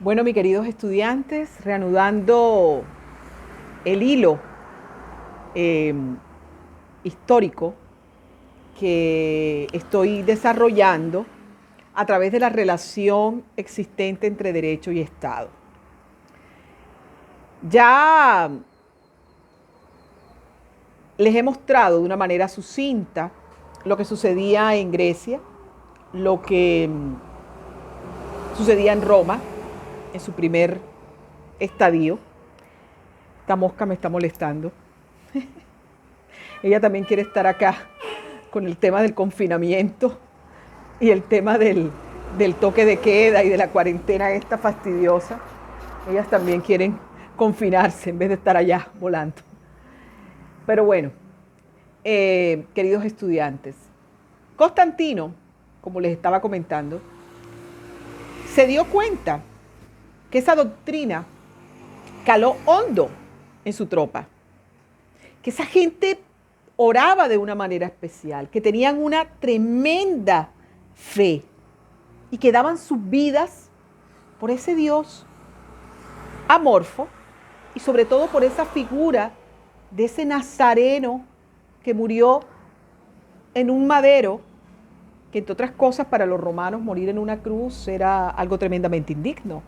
Bueno, mis queridos estudiantes, reanudando el hilo eh, histórico que estoy desarrollando a través de la relación existente entre derecho y Estado. Ya les he mostrado de una manera sucinta lo que sucedía en Grecia, lo que sucedía en Roma en su primer estadio. Esta mosca me está molestando. Ella también quiere estar acá con el tema del confinamiento y el tema del toque de queda y de la cuarentena esta fastidiosa. Ellas también quieren confinarse en vez de estar allá volando. Pero bueno, queridos estudiantes, Constantino, como les estaba comentando, se dio cuenta que esa doctrina caló hondo en su tropa, que esa gente oraba de una manera especial, que tenían una tremenda fe y que daban sus vidas por ese Dios amorfo y sobre todo por esa figura de ese nazareno que murió en un madero, que entre otras cosas para los romanos morir en una cruz era algo tremendamente indigno.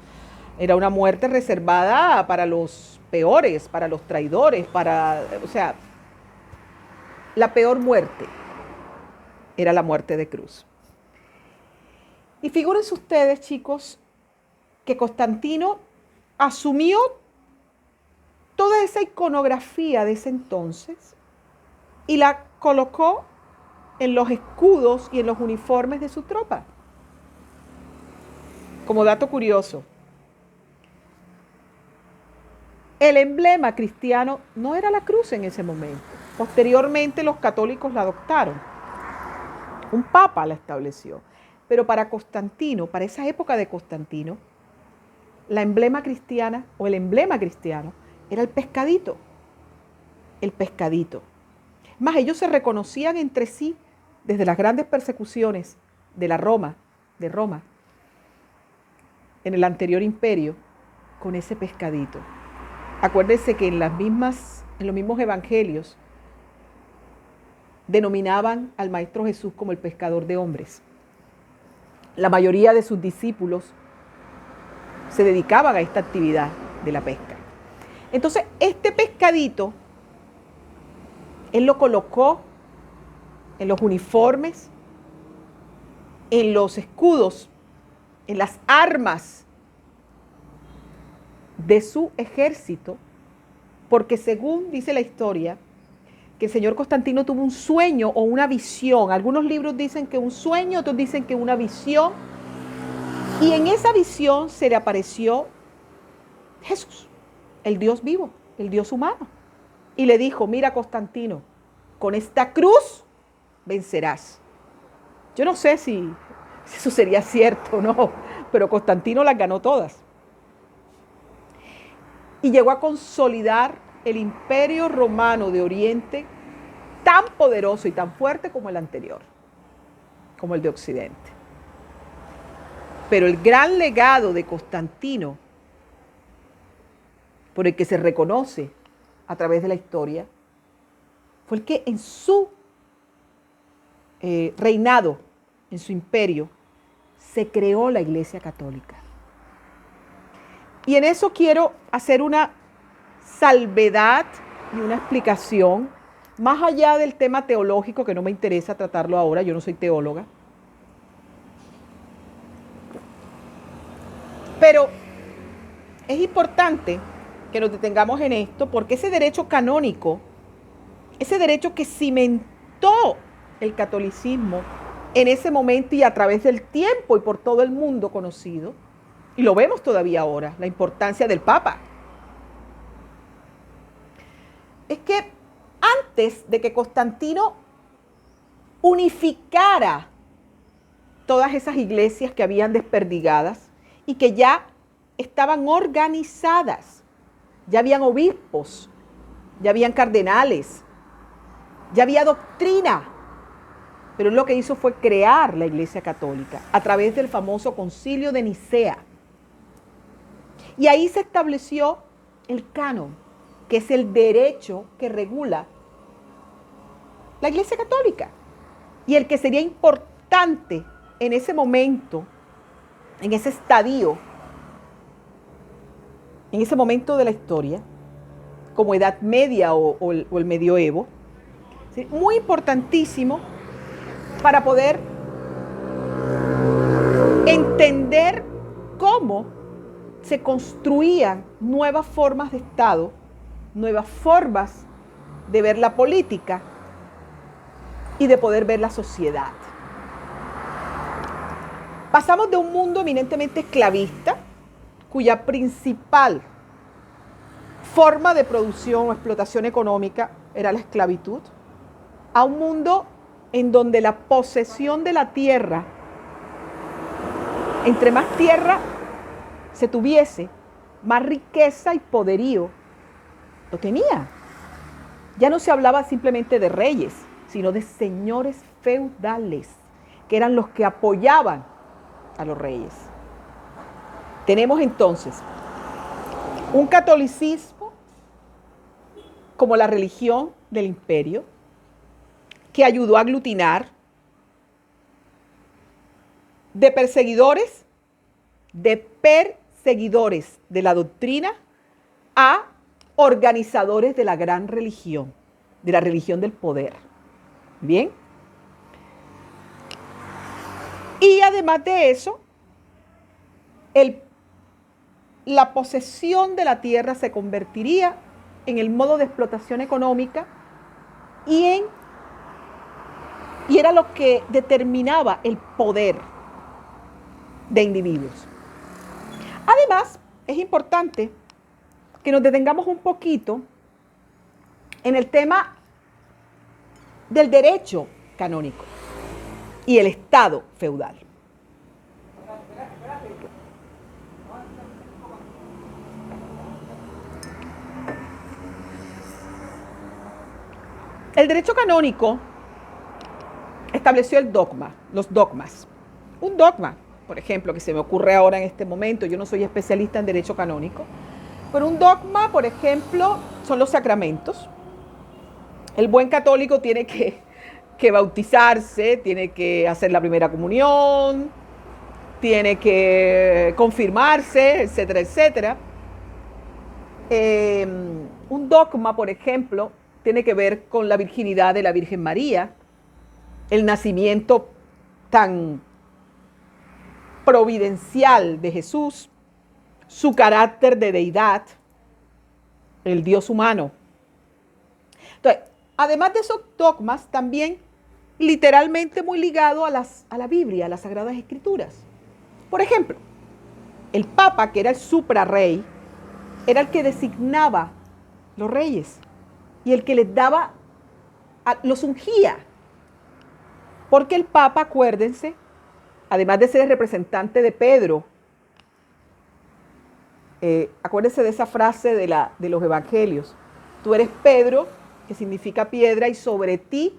Era una muerte reservada para los peores, para los traidores, la peor muerte era la muerte de cruz. Y figúrense ustedes, chicos, que Constantino asumió toda esa iconografía de ese entonces y la colocó en los escudos y en los uniformes de su tropa. Como dato curioso, el emblema cristiano no era la cruz en ese momento. Posteriormente los católicos la adoptaron. Un papa la estableció. Pero para Constantino, para esa época de Constantino, la emblema cristiana o el emblema cristiano era el pescadito. El pescadito. Más, ellos se reconocían entre sí desde las grandes persecuciones de Roma, en el anterior imperio, con ese pescadito. Acuérdense que en los mismos evangelios denominaban al Maestro Jesús como el pescador de hombres. La mayoría de sus discípulos se dedicaban a esta actividad de la pesca. Entonces, este pescadito, él lo colocó en los uniformes, en los escudos, en las armas de su ejército, porque según dice la historia, que el señor Constantino tuvo un sueño o una visión. Algunos libros dicen que un sueño, otros dicen que una visión. Y en esa visión se le apareció Jesús, el Dios vivo, el Dios humano. Y le dijo, mira Constantino, con esta cruz vencerás. Yo no sé si eso sería cierto o no, pero Constantino las ganó todas. Y llegó a consolidar el imperio romano de Oriente tan poderoso y tan fuerte como el anterior, como el de Occidente. Pero el gran legado de Constantino, por el que se reconoce a través de la historia, fue el que en su reinado, en su imperio, se creó la Iglesia Católica. Y en eso quiero hacer una salvedad y una explicación, más allá del tema teológico, que no me interesa tratarlo ahora, yo no soy teóloga. Pero es importante que nos detengamos en esto, porque ese derecho canónico, ese derecho que cimentó el catolicismo en ese momento y a través del tiempo y por todo el mundo conocido, y lo vemos todavía ahora, la importancia del Papa. Es que antes de que Constantino unificara todas esas iglesias que habían desperdigadas y que ya estaban organizadas, ya habían obispos, ya habían cardenales, ya había doctrina, pero lo que hizo fue crear la Iglesia Católica a través del famoso Concilio de Nicea. Y ahí se estableció el canon, que es el derecho que regula la Iglesia Católica. Y el que sería importante en ese momento, en ese estadio, en ese momento de la historia, como Edad Media o el Medioevo, ¿sí? Muy importantísimo para poder entender cómo se construían nuevas formas de Estado, nuevas formas de ver la política y de poder ver la sociedad. Pasamos de un mundo eminentemente esclavista, cuya principal forma de producción o explotación económica era la esclavitud, a un mundo en donde la posesión de la tierra, entre más tierra se tuviese, más riqueza y poderío lo tenía. Ya no se hablaba simplemente de reyes, sino de señores feudales, que eran los que apoyaban a los reyes. Tenemos entonces un catolicismo como la religión del imperio, que ayudó a aglutinar de perseguidores de la doctrina a organizadores de la gran religión, de la religión del poder. ¿Bien? Y además de eso, la posesión de la tierra se convertiría en el modo de explotación económica y era lo que determinaba el poder de individuos. Además, es importante que nos detengamos un poquito en el tema del derecho canónico y el Estado feudal. El derecho canónico estableció el dogma, los dogmas. Un dogma, por ejemplo, que se me ocurre ahora en este momento, yo no soy especialista en derecho canónico, pero un dogma, por ejemplo, son los sacramentos. El buen católico tiene que bautizarse, tiene que hacer la primera comunión, tiene que confirmarse, etcétera, etcétera. Un dogma, por ejemplo, tiene que ver con la virginidad de la Virgen María, el nacimiento tan providencial de Jesús, su carácter de deidad, el Dios humano. Entonces, además de esos dogmas, también literalmente muy ligado a la Biblia, a las Sagradas Escrituras. Por ejemplo, el Papa, que era el suprarrey, era el que designaba los reyes y el que les daba, los ungía. Porque el Papa, acuérdense, además de ser el representante de Pedro, acuérdense de esa frase de los evangelios: tú eres Pedro, que significa piedra, y sobre ti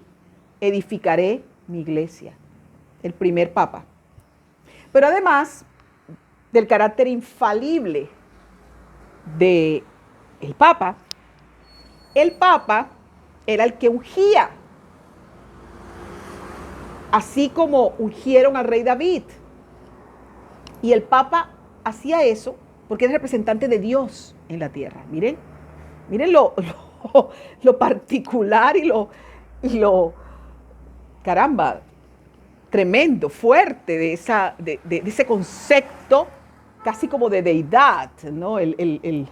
edificaré mi iglesia. El primer Papa. Pero además del carácter infalible del Papa era el que ungía, así como ungieron al rey David. Y el Papa hacía eso porque es representante de Dios en la tierra. Miren lo particular y lo caramba, tremendo, fuerte de ese concepto casi como de deidad, ¿no? El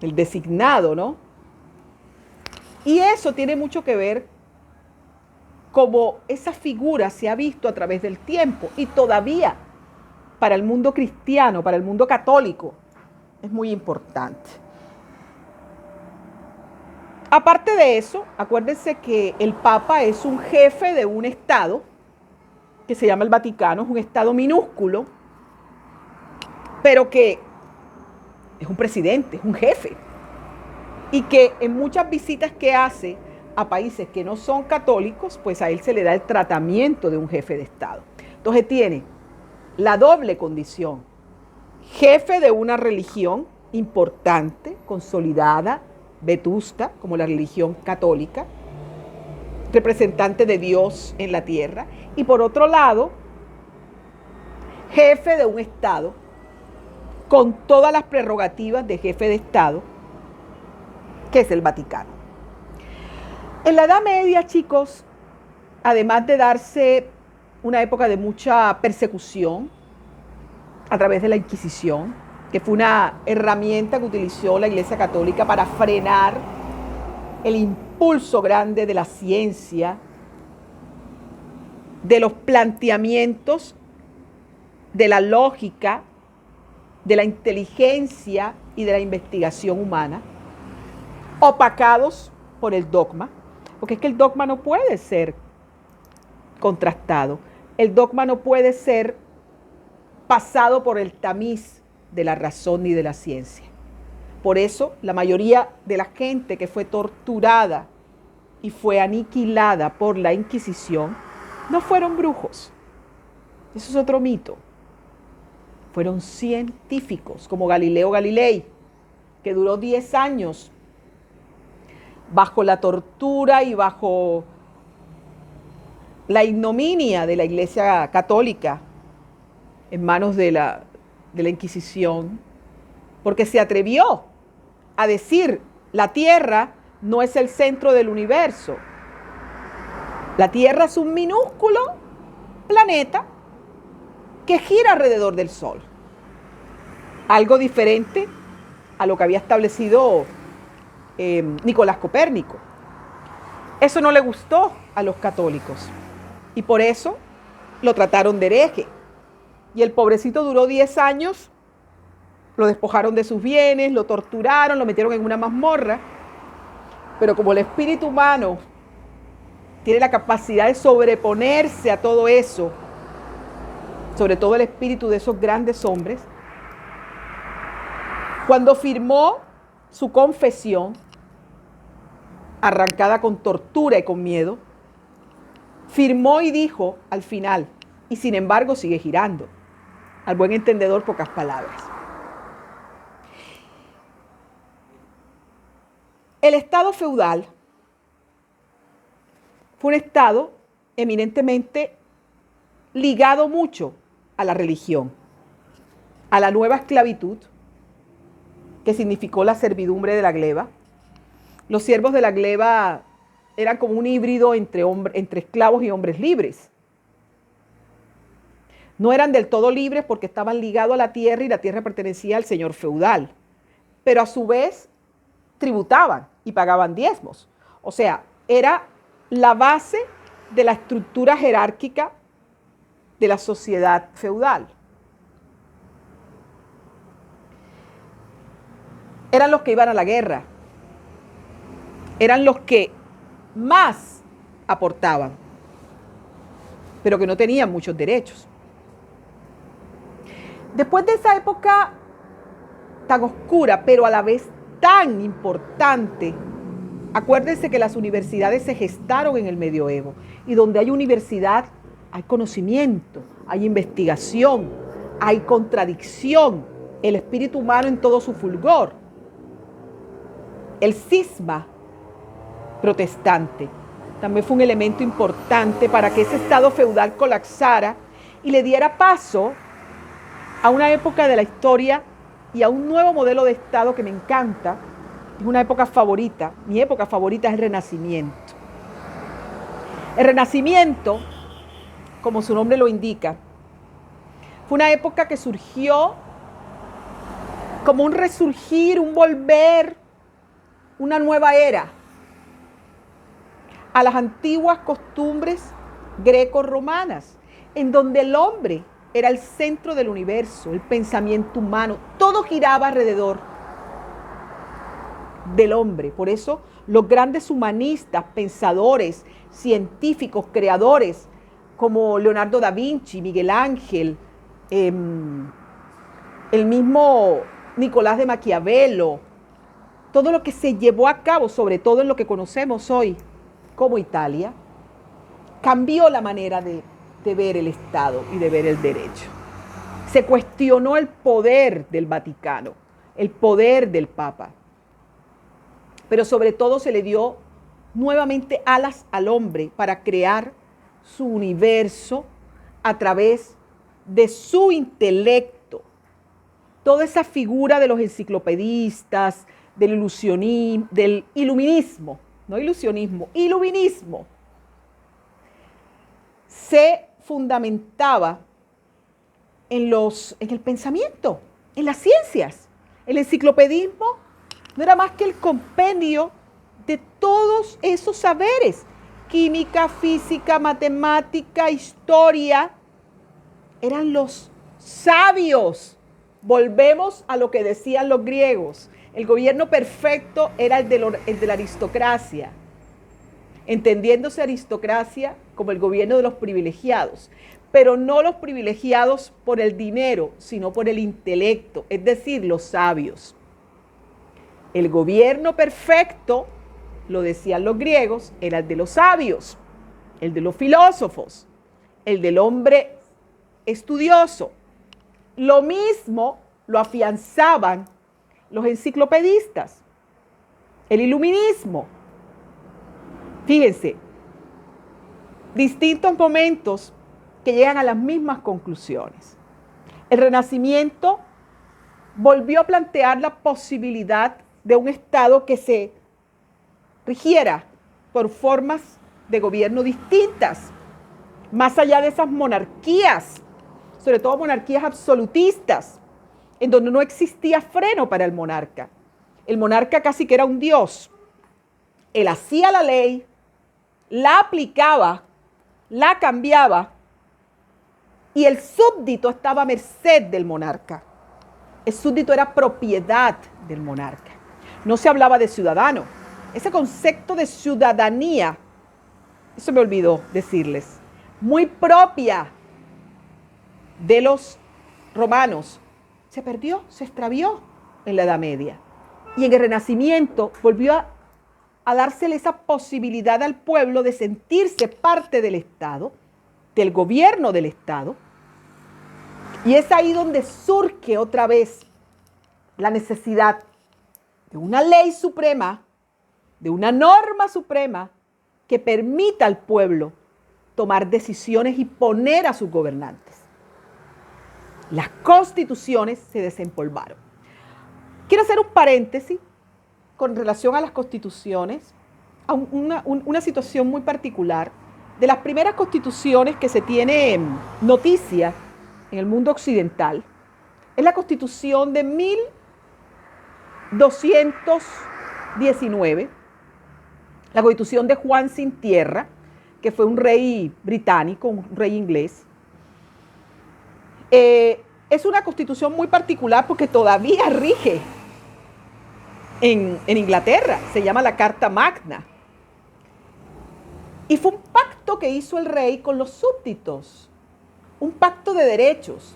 designado, ¿no? Y eso tiene mucho que ver como esa figura se ha visto a través del tiempo y todavía para el mundo cristiano, para el mundo católico, es muy importante. Aparte de eso, acuérdense que el Papa es un jefe de un estado que se llama el Vaticano, es un estado minúsculo, pero que es un presidente, es un jefe, y que en muchas visitas que hace a países que no son católicos, pues a él se le da el tratamiento de un jefe de estado. Entonces tiene la doble condición, jefe de una religión importante, consolidada, vetusta, como la religión católica, representante de Dios en la tierra, y por otro lado, jefe de un Estado con todas las prerrogativas de jefe de Estado, que es el Vaticano. En la Edad Media, chicos, además de darse una época de mucha persecución a través de la Inquisición, que fue una herramienta que utilizó la Iglesia Católica para frenar el impulso grande de la ciencia, de los planteamientos, de la lógica, de la inteligencia y de la investigación humana, opacados por el dogma, porque es que el dogma no puede ser contrastado, el dogma no puede ser pasado por el tamiz de la razón ni de la ciencia. Por eso la mayoría de la gente que fue torturada y fue aniquilada por la Inquisición no fueron brujos. Eso es otro mito. Fueron científicos, como Galileo Galilei, que duró 10 años bajo la tortura y bajo la ignominia de la Iglesia Católica en manos de la Inquisición, porque se atrevió a decir: la Tierra no es el centro del universo. La Tierra es un minúsculo planeta que gira alrededor del Sol. Algo diferente a lo que había establecido Nicolás Copérnico. Eso no le gustó a los católicos y por eso lo trataron de hereje. Y el pobrecito duró 10 años, lo despojaron de sus bienes, lo torturaron, lo metieron en una mazmorra. Pero como el espíritu humano tiene la capacidad de sobreponerse a todo eso, sobre todo el espíritu de esos grandes hombres, cuando firmó su confesión, arrancada con tortura y con miedo, firmó y dijo al final: y sin embargo sigue girando. Al buen entendedor, pocas palabras. El Estado feudal fue un Estado eminentemente ligado mucho a la religión, a la nueva esclavitud, que significó la servidumbre de la gleba. Los siervos de la gleba eran como un híbrido entre esclavos y hombres libres. No eran del todo libres porque estaban ligados a la tierra y la tierra pertenecía al señor feudal, pero a su vez tributaban y pagaban diezmos. O sea, era la base de la estructura jerárquica de la sociedad feudal. Eran los que iban a la guerra, eran los que más aportaban, pero que no tenían muchos derechos. Después de esa época tan oscura, pero a la vez tan importante, acuérdense que las universidades se gestaron en el medioevo, y donde hay universidad hay conocimiento, hay investigación, hay contradicción, el espíritu humano en todo su fulgor. El cisma protestante también fue un elemento importante para que ese estado feudal colapsara y le diera paso a una época de la historia y a un nuevo modelo de Estado que me encanta. Es una época favorita. Mi época favorita es el Renacimiento. El Renacimiento, como su nombre lo indica, fue una época que surgió como un resurgir, un volver, una nueva era a las antiguas costumbres greco-romanas, en donde el hombre era el centro del universo, el pensamiento humano, todo giraba alrededor del hombre. Por eso los grandes humanistas, pensadores, científicos, creadores, como Leonardo da Vinci, Miguel Ángel, el mismo Nicolás de Maquiavelo, todo lo que se llevó a cabo, sobre todo en lo que conocemos hoy como Italia, cambió la manera de ver el Estado y de ver el derecho. Se cuestionó el poder del Vaticano, el poder del Papa. Pero sobre todo se le dio nuevamente alas al hombre para crear su universo a través de su intelecto. Toda esa figura de los enciclopedistas, del iluminismo, no ilusionismo, iluminismo, se fundamentaba en el pensamiento, en las ciencias. El enciclopedismo no era más que el compendio de todos esos saberes: química, física, matemática, historia. Eran los sabios. Volvemos a lo que decían los griegos. El gobierno perfecto era el de la aristocracia, entendiéndose aristocracia como el gobierno de los privilegiados, pero no los privilegiados por el dinero, sino por el intelecto, es decir, los sabios. El gobierno perfecto, lo decían los griegos, era el de los sabios, el de los filósofos, el del hombre estudioso. Lo mismo lo afianzaban los enciclopedistas, el iluminismo. Fíjense, distintos momentos que llegan a las mismas conclusiones. El Renacimiento volvió a plantear la posibilidad de un Estado que se rigiera por formas de gobierno distintas, más allá de esas monarquías, sobre todo monarquías absolutistas, en donde no existía freno para el monarca. El monarca casi que era un dios. Él hacía la ley, la aplicaba, la cambiaba, y el súbdito estaba a merced del monarca. El súbdito era propiedad del monarca. No se hablaba de ciudadano. Ese concepto de ciudadanía, eso me olvidó decirles, muy propia de los romanos, se perdió, se extravió en la Edad Media. Y en el Renacimiento volvió a dársele esa posibilidad al pueblo de sentirse parte del Estado, del gobierno del Estado. Y es ahí donde surge otra vez la necesidad de una ley suprema, de una norma suprema que permita al pueblo tomar decisiones y poner a sus gobernantes. Las constituciones se desempolvaron. Quiero hacer un paréntesis con relación a las constituciones, a una situación muy particular. De las primeras constituciones que se tiene noticia en el mundo occidental, es la constitución de 1219, la constitución de Juan Sin Tierra, que fue un rey británico, un rey inglés. Es una constitución muy particular porque todavía rige en Inglaterra, se llama la Carta Magna. Y fue un pacto que hizo el rey con los súbditos, un pacto de derechos,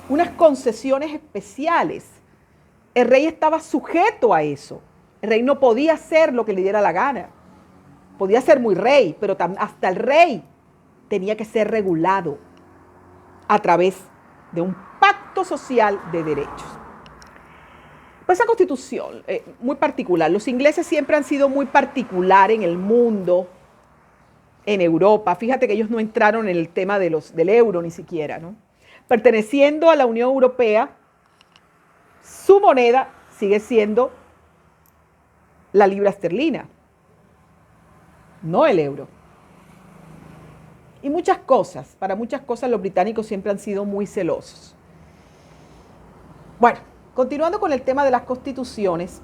unas concesiones especiales. El rey estaba sujeto a eso. El rey no podía hacer lo que le diera la gana. Podía ser muy rey, pero hasta el rey tenía que ser regulado a través de un pacto social de derechos. Pues esa constitución, muy particular. Los ingleses siempre han sido muy particular en el mundo, en Europa. Fíjate que ellos no entraron en el tema del euro ni siquiera, ¿no? Perteneciendo a la Unión Europea, su moneda sigue siendo la libra esterlina, no el euro. Y para muchas cosas los británicos siempre han sido muy celosos. Bueno, continuando con el tema de las constituciones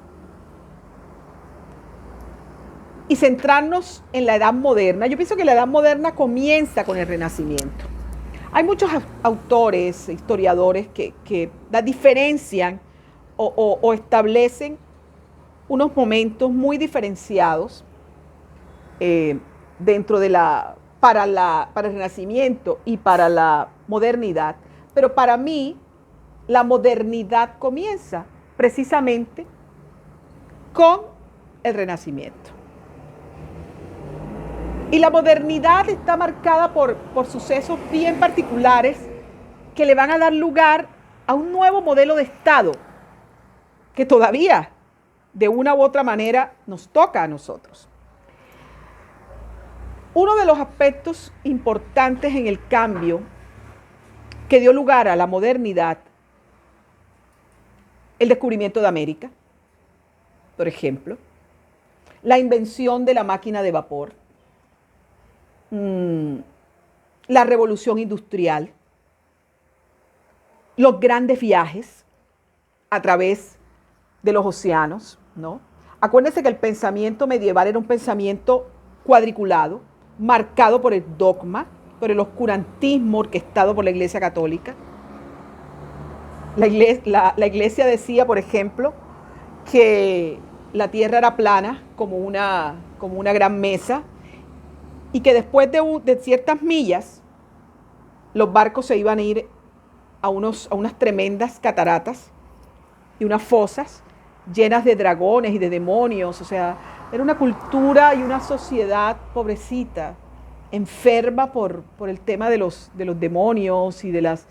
y centrarnos en la Edad Moderna, yo pienso que la Edad Moderna comienza con el Renacimiento. Hay muchos autores, historiadores que la diferencian o establecen unos momentos muy diferenciados dentro de para el Renacimiento y para la modernidad. Pero para mí, la modernidad comienza precisamente con el Renacimiento. Y la modernidad está marcada por sucesos bien particulares que le van a dar lugar a un nuevo modelo de Estado que todavía, de una u otra manera, nos toca a nosotros. Uno de los aspectos importantes en el cambio que dio lugar a la modernidad, el descubrimiento de América, por ejemplo, la invención de la máquina de vapor, la revolución industrial, los grandes viajes a través de los océanos, ¿no? Acuérdense que el pensamiento medieval era un pensamiento cuadriculado, marcado por el dogma, por el oscurantismo orquestado por la Iglesia Católica. La iglesia decía, por ejemplo, que la tierra era plana como una gran mesa y que después de ciertas millas los barcos se iban a ir a unas tremendas cataratas y unas fosas llenas de dragones y de demonios. O sea, era una cultura y una sociedad pobrecita, enferma por el tema de los demonios y de las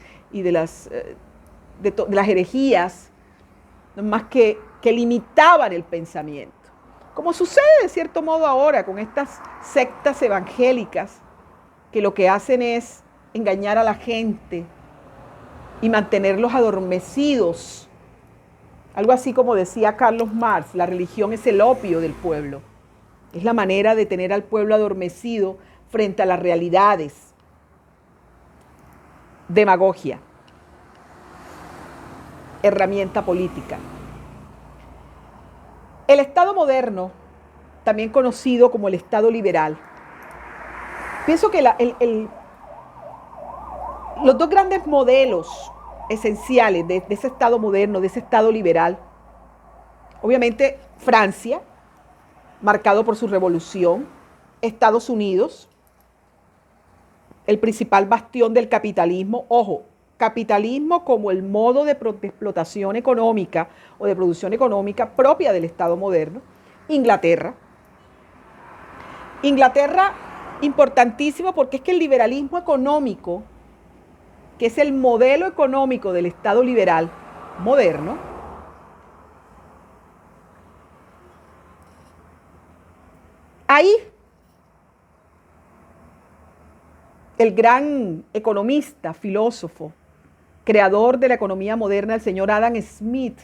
herejías, más que limitaban el pensamiento. Como sucede de cierto modo ahora con estas sectas evangélicas que lo que hacen es engañar a la gente y mantenerlos adormecidos. Algo así como decía Carlos Marx, la religión es el opio del pueblo. Es la manera de tener al pueblo adormecido frente a las realidades. Demagogia. Herramienta política. El Estado moderno, también conocido como el Estado liberal, pienso que los dos grandes modelos esenciales de ese Estado moderno, de ese Estado liberal, obviamente Francia, marcado por su revolución, Estados Unidos, el principal bastión del capitalismo, ojo, capitalismo como el modo de explotación económica o de producción económica propia del Estado moderno. Inglaterra, importantísimo porque es que el liberalismo económico, que es el modelo económico del Estado liberal moderno, ahí el gran economista, filósofo, creador de la economía moderna, el señor Adam Smith,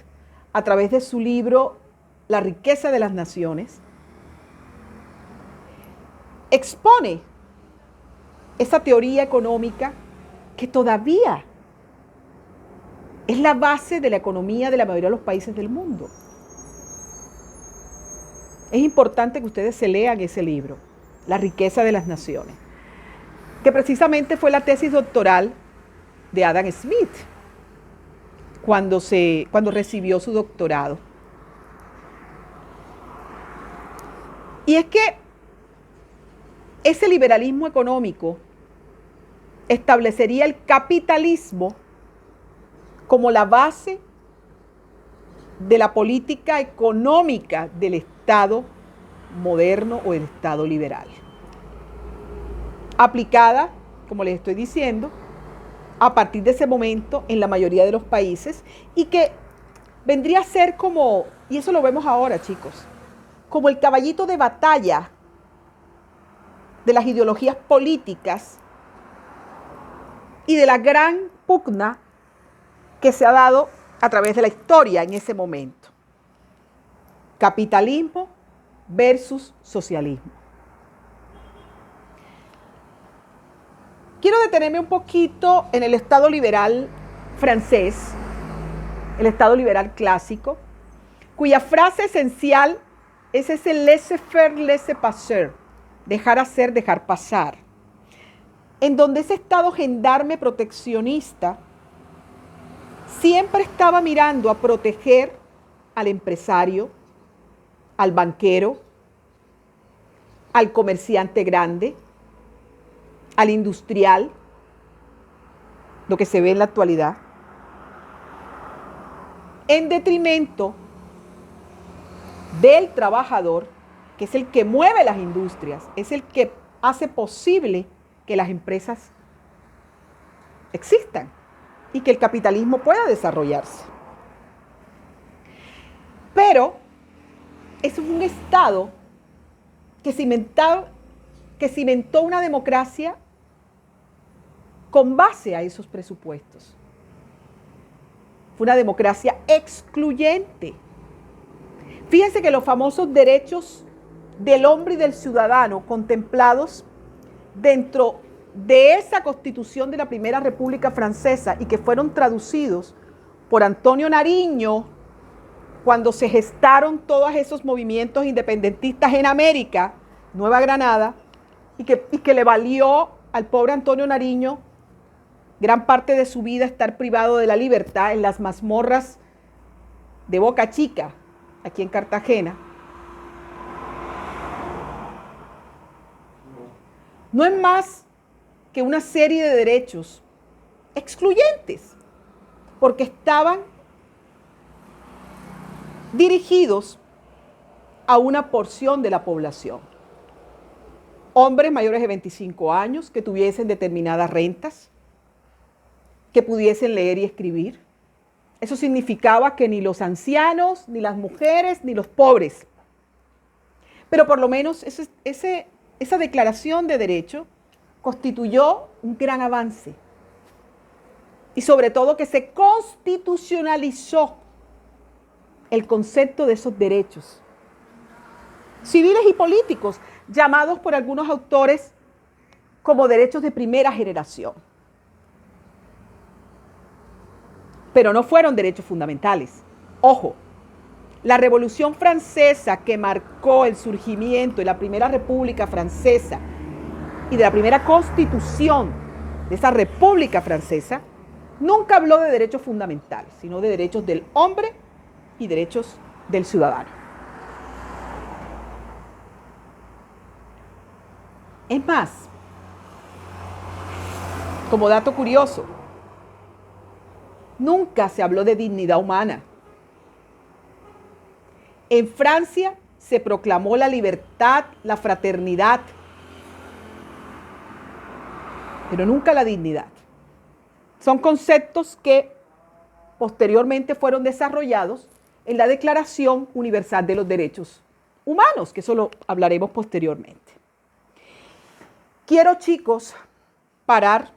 a través de su libro La riqueza de las naciones, expone esa teoría económica que todavía es la base de la economía de la mayoría de los países del mundo. Es importante que ustedes se lean ese libro, La riqueza de las naciones, que precisamente fue la tesis doctoral de Adam Smith cuando recibió su doctorado. Y es que ese liberalismo económico establecería el capitalismo como la base de la política económica del Estado moderno o del Estado liberal, aplicada, como les estoy diciendo, a partir de ese momento en la mayoría de los países, y que vendría a ser como, y eso lo vemos ahora, chicos, como el caballito de batalla de las ideologías políticas y de la gran pugna que se ha dado a través de la historia en ese momento. Capitalismo versus socialismo. Quiero detenerme un poquito en el Estado liberal francés, el Estado liberal clásico, cuya frase esencial es ese laissez-faire, laissez-passer, dejar hacer, dejar pasar, en donde ese Estado gendarme proteccionista siempre estaba mirando a proteger al empresario, al banquero, al comerciante grande, al industrial, lo que se ve en la actualidad, en detrimento del trabajador, que es el que mueve las industrias, es el que hace posible que las empresas existan. y que el capitalismo pueda desarrollarse. Pero es un Estado que cimentó una democracia con base a esos presupuestos. Fue una democracia excluyente. Fíjense que los famosos derechos del hombre y del ciudadano contemplados dentro de esa Constitución de la Primera República Francesa y que fueron traducidos por Antonio Nariño cuando se gestaron todos esos movimientos independentistas en América, Nueva Granada, y que le valió al pobre Antonio Nariño gran parte de su vida estar privado de la libertad en las mazmorras de Boca Chica, aquí en Cartagena. No es más que una serie de derechos excluyentes, porque estaban dirigidos a una porción de la población. Hombres mayores de 25 años que tuviesen determinadas rentas, que pudiesen leer y escribir. Eso significaba que ni los ancianos, ni las mujeres, ni los pobres. Pero por lo menos esa declaración de derecho constituyó un gran avance. Y sobre todo que se constitucionalizó el concepto de esos derechos civiles y políticos, llamados por algunos autores como derechos de primera generación. Pero no fueron derechos fundamentales. Ojo, la Revolución Francesa que marcó el surgimiento de la Primera República Francesa y de la primera Constitución de esa República Francesa, nunca habló de derechos fundamentales, sino de derechos del hombre y derechos del ciudadano. Es más, como dato curioso, nunca se habló de dignidad humana. En Francia se proclamó la libertad, la fraternidad, pero nunca la dignidad. Son conceptos que posteriormente fueron desarrollados en la Declaración Universal de los Derechos Humanos, que eso lo hablaremos posteriormente. Quiero, chicos, parar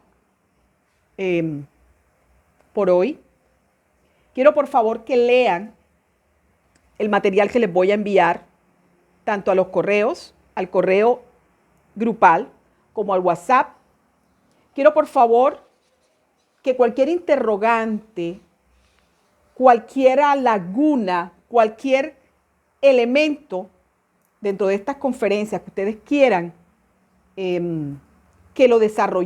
por hoy. Quiero, por favor, que lean el material que les voy a enviar, tanto a los correos, al correo grupal, como al WhatsApp. Quiero, por favor, que cualquier interrogante, cualquier laguna, cualquier elemento dentro de estas conferencias que ustedes quieran que lo desarrollen,